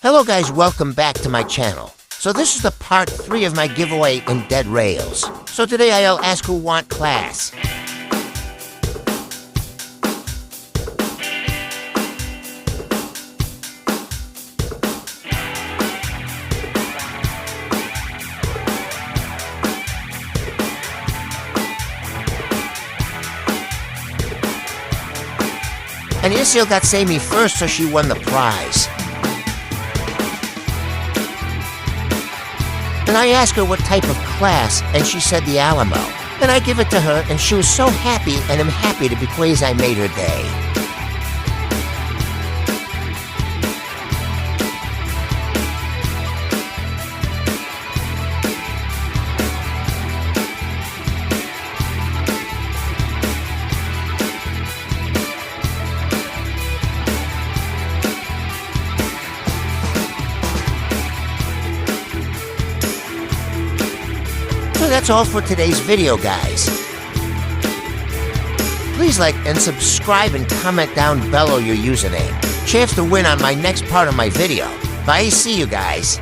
Hello guys, welcome back to my channel. So this is the part 3 of my giveaway in Dead Rails. So today I'll ask who want class. And Isil got Sammy first, so she won the prize. And I asked her what type of class, and she said the Alamo. And I give it to her, and she was so happy, and I'm happy to be pleased I made her day. So that's all for today's video, guys. Please like and subscribe and comment down below your username. Chance to win on my next part of my video. Bye, see you guys.